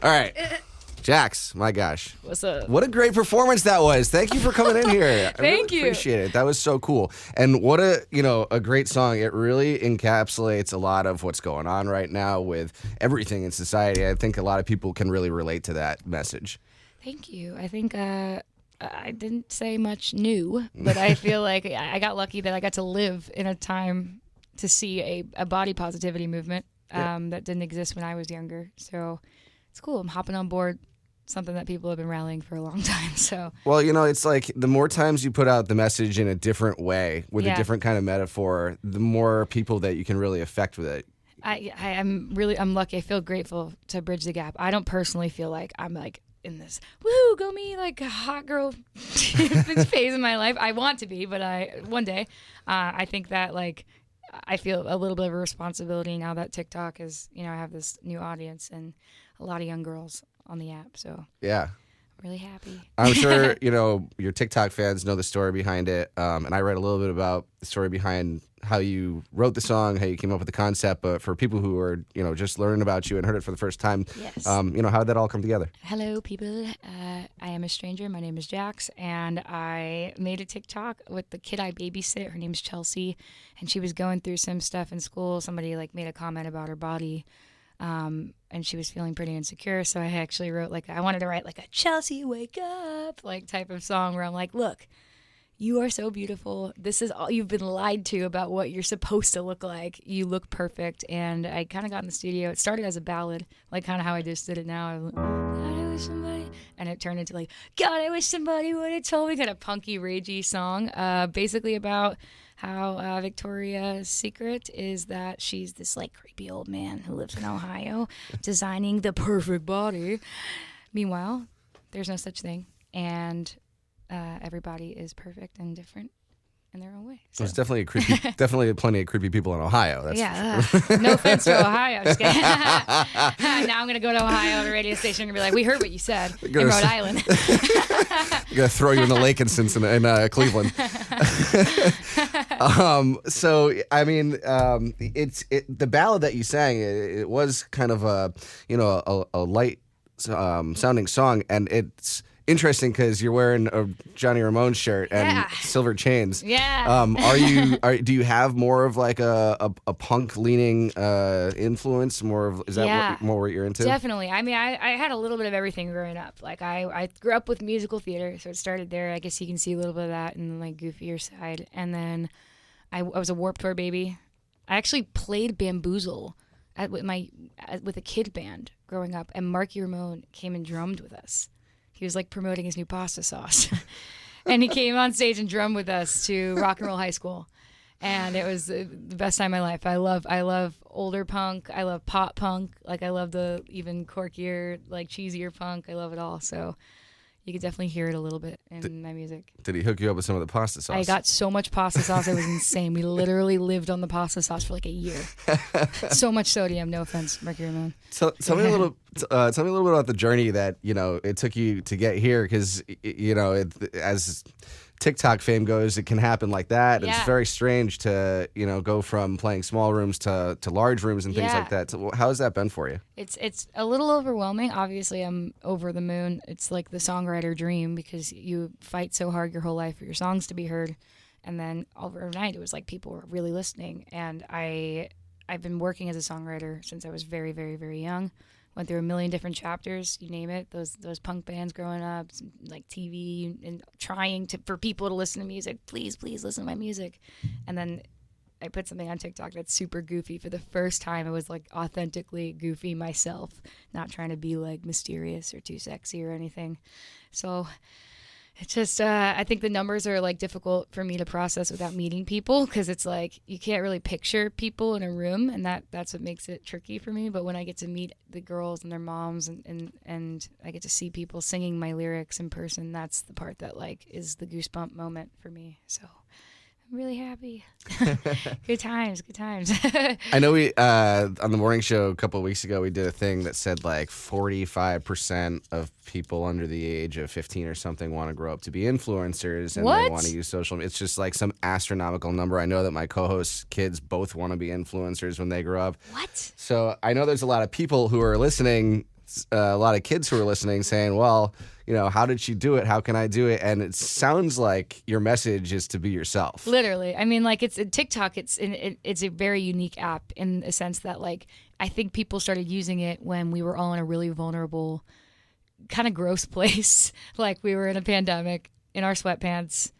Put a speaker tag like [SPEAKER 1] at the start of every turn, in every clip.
[SPEAKER 1] All right. Jax, my gosh.
[SPEAKER 2] What's up?
[SPEAKER 1] What a great performance that was. Thank you for coming in here.
[SPEAKER 2] Thank you.
[SPEAKER 1] Appreciate it. That was so cool. And what a great song. It really encapsulates a lot of what's going on right now with everything in society. I think a lot of people can really relate to that message.
[SPEAKER 2] Thank you. I think I didn't say much new, but I feel like I got lucky that I got to live in a time to see a body positivity movement that didn't exist when I was younger. So it's cool. I'm hopping on board something that people have been rallying for a long time. So
[SPEAKER 1] well, it's like the more times you put out the message in a different way with a different kind of metaphor, the more people that you can really affect with it.
[SPEAKER 2] I'm lucky. I feel grateful to bridge the gap. I don't personally feel like I'm like in this woo go me like a hot girl phase in my life. I want to be, but one day I think that like I feel a little bit of a responsibility now that TikTok is, I have this new audience and a lot of young girls on the app. So
[SPEAKER 1] yeah,
[SPEAKER 2] I'm really happy.
[SPEAKER 1] I'm sure, your TikTok fans know the story behind it. And I read a little bit about the story behind how you wrote the song, how you came up with the concept. But for people who are, just learning about you and heard it for the first time,
[SPEAKER 2] yes.
[SPEAKER 1] How did that all come together?
[SPEAKER 2] Hello, people. I am a stranger. My name is Jax, and I made a TikTok with the kid I babysit. Her name's Chelsea, and she was going through some stuff in school. Somebody made a comment about her body, and she was feeling pretty insecure. So I actually wrote I wanted to write a Chelsea wake up type of song where I'm like, look, you are so beautiful. This is all you've been lied to about what you're supposed to look like. You look perfect. And I kind of got in the studio. It started as a ballad, kind of how I just did it now. God, I wish somebody, and it turned into God, I wish somebody would have told me. Kind of punky, ragey song, basically about how Victoria's Secret is that she's this creepy old man who lives in Ohio, designing the perfect body. Meanwhile, there's no such thing, and everybody is perfect and different in their own way. So.
[SPEAKER 1] There's definitely plenty of creepy people in Ohio. That's
[SPEAKER 2] no offense to Ohio. Just kidding. Now I'm going to go to Ohio at a radio station and be like, we heard what you said in Rhode Island.
[SPEAKER 1] I'm going to throw you in the lake in Cleveland. The ballad that you sang, it was kind of a light sounding song, and it's interesting because you're wearing a Johnny Ramone shirt and silver chains.
[SPEAKER 2] Yeah.
[SPEAKER 1] Do you have more of a punk leaning influence? Is that more what you're into?
[SPEAKER 2] Definitely. I mean, I had a little bit of everything growing up. I grew up with musical theater, so it started there. I guess you can see a little bit of that in the goofier side. And then I was a Warped Tour baby. I actually played Bamboozle with a kid band growing up, and Marky Ramone came and drummed with us. He was promoting his new pasta sauce. And he came on stage and drummed with us to Rock and Roll High School. And it was the best time of my life. I love older punk. I love pop punk. I love the even quirkier, cheesier punk. I love it all. So you could definitely hear it a little bit in my music.
[SPEAKER 1] Did he hook you up with some of the pasta sauce?
[SPEAKER 2] I got so much pasta sauce, it was insane. We literally lived on the pasta sauce for a year. So much sodium, no offense, Marky Ramone.
[SPEAKER 1] Tell me a little bit about the journey that, it took you to get here, because, as TikTok fame goes, it can happen like that.
[SPEAKER 2] Yeah.
[SPEAKER 1] It's very strange to, go from playing small rooms to large rooms and things like that. So how has that been for you?
[SPEAKER 2] It's a little overwhelming. Obviously, I'm over the moon. It's the songwriter dream, because you fight so hard your whole life for your songs to be heard. And then overnight, it was people were really listening. And I've been working as a songwriter since I was very, very, very young. Went through a million different chapters, you name it. Those punk bands growing up, TV, and trying for people to listen to music. Please listen to my music. And then I put something on TikTok that's super goofy. For the first time, it was authentically goofy myself, not trying to be mysterious or too sexy or anything. So it's just, I think the numbers are difficult for me to process without meeting people, because it's you can't really picture people in a room, and that's what makes it tricky for me. But when I get to meet the girls and their moms, and I get to see people singing my lyrics in person, that's the part that is the goosebump moment for me. So I'm really happy. Good times.
[SPEAKER 1] I know we on the morning show a couple of weeks ago, we did a thing that said 45% of people under the age of 15 or something want to grow up to be influencers, and they want to use social media. It's just some astronomical number. I know that my co-hosts' kids both want to be influencers when they grow up.
[SPEAKER 2] What?
[SPEAKER 1] So I know there's a lot of people who are listening a lot of kids who are listening saying, well, you know, how did she do it? How can I do it? And it sounds like your message is to be yourself.
[SPEAKER 2] Literally. I mean, like, it's TikTok. It's a very unique app in the sense that, like, I think people started using it when we were all in a really vulnerable, kind of gross place. Like, we were in a pandemic, in our sweatpants,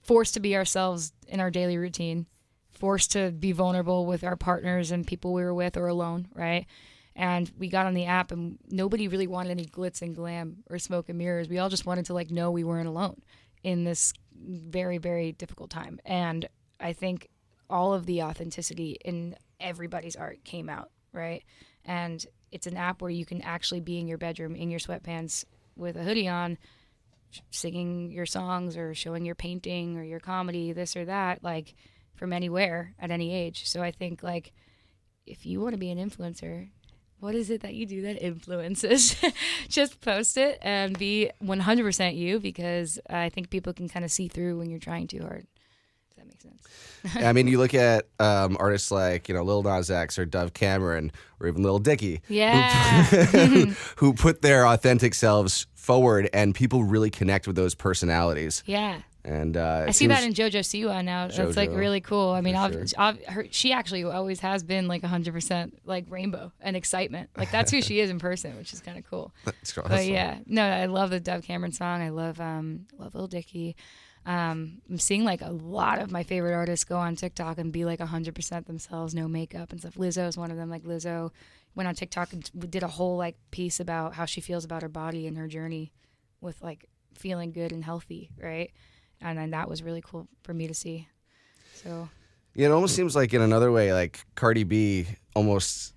[SPEAKER 2] forced to be ourselves in our daily routine, forced to be vulnerable with our partners and people we were with or alone, right? And we got on the app and nobody really wanted any glitz and glam or smoke and mirrors. We all just wanted to, like, know we weren't alone in this very, very difficult time. And I think all of the authenticity in everybody's art came out, right? And it's an app where you can actually be in your bedroom in your sweatpants with a hoodie on, singing your songs or showing your painting or your comedy, this or that, like, from anywhere at any age. So I think, like, if you want to be an influencer, what is it that you do that influences? Just post it and be 100% you, because I think people can kind of see through when you're trying too hard. Does that make sense?
[SPEAKER 1] I mean, you look at artists like, you know, Lil Nas X or Dove Cameron or even Lil Dicky,
[SPEAKER 2] Yeah.
[SPEAKER 1] who put their authentic selves forward, and people really connect with those personalities.
[SPEAKER 2] Yeah.
[SPEAKER 1] And
[SPEAKER 2] I see that in JoJo Siwa now. That's like
[SPEAKER 1] JoJo,
[SPEAKER 2] really cool. I mean,
[SPEAKER 1] for
[SPEAKER 2] she actually always has been like 100% like rainbow and excitement. Like, that's who she is in person, which is kind of cool.
[SPEAKER 1] That's awesome.
[SPEAKER 2] But yeah, no, I love the Dove Cameron song. I love Lil Dicky. I'm seeing like a lot of my favorite artists go on TikTok and be like 100% themselves, no makeup and stuff. Lizzo's one of them. Like, Lizzo went on TikTok and did a whole like piece about how she feels about her body and her journey with like feeling good and healthy, right? And then that was really cool for me to see. So
[SPEAKER 1] Yeah, it almost seems like in another way, like Cardi B almost,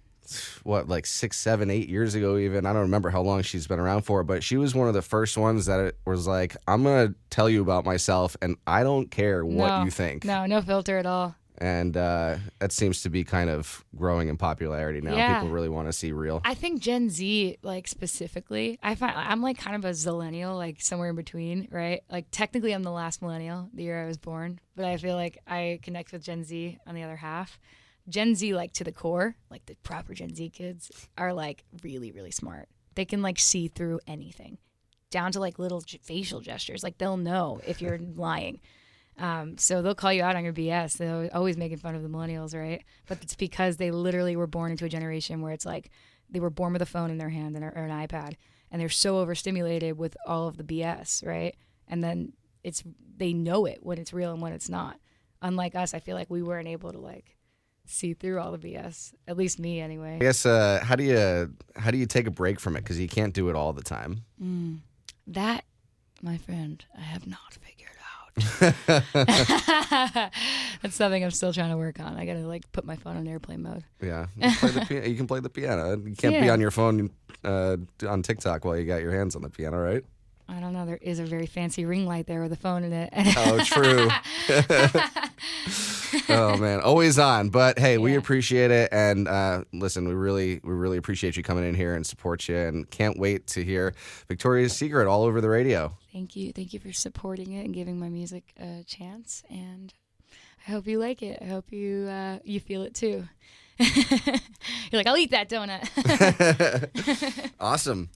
[SPEAKER 1] like 6, 7, 8 years ago even, I don't remember how long she's been around for, but she was one of the first ones that it was like, I'm going to tell you about myself and I don't care what you think.
[SPEAKER 2] No filter at all.
[SPEAKER 1] And that seems to be kind of growing in popularity now.
[SPEAKER 2] Yeah.
[SPEAKER 1] People really want to see real.
[SPEAKER 2] I think Gen Z, like, specifically, I find I'm like kind of a zillennial, like somewhere in between, right? Like, technically I'm the last millennial, the year I was born, but I feel like I connect with Gen Z on the other half. Gen Z, like, to the core, like the proper Gen Z kids are like really, really smart. They can like see through anything, down to like little facial gestures. Like, they'll know if you're lying. So they'll call you out on your BS. They're always making fun of the millennials, right? But it's because they literally were born into a generation where it's like they were born with a phone in their hand or an iPad, and they're so overstimulated with all of the BS, right? And then they know it when it's real and when it's not. Unlike us, I feel like we weren't able to like see through all the BS. At least me, anyway.
[SPEAKER 1] I guess how do you take a break from it, because you can't do it all the time?
[SPEAKER 2] That, my friend, I have not figured out. That's something I'm still trying to work on. I gotta like put my phone on airplane mode.
[SPEAKER 1] Yeah, you can play the piano. You can't be on your phone on TikTok while you got your hands on the piano, right?
[SPEAKER 2] I don't know. There is a very fancy ring light there with a phone in it.
[SPEAKER 1] Oh, true. Oh man, always on. But hey, we appreciate it, and listen, we really appreciate you coming in here and support you, and can't wait to hear Victoria's Secret all over the radio.
[SPEAKER 2] Thank you for supporting it and giving my music a chance, and I hope you like it. I hope you feel it too. You're like, I'll eat that donut.
[SPEAKER 1] Awesome.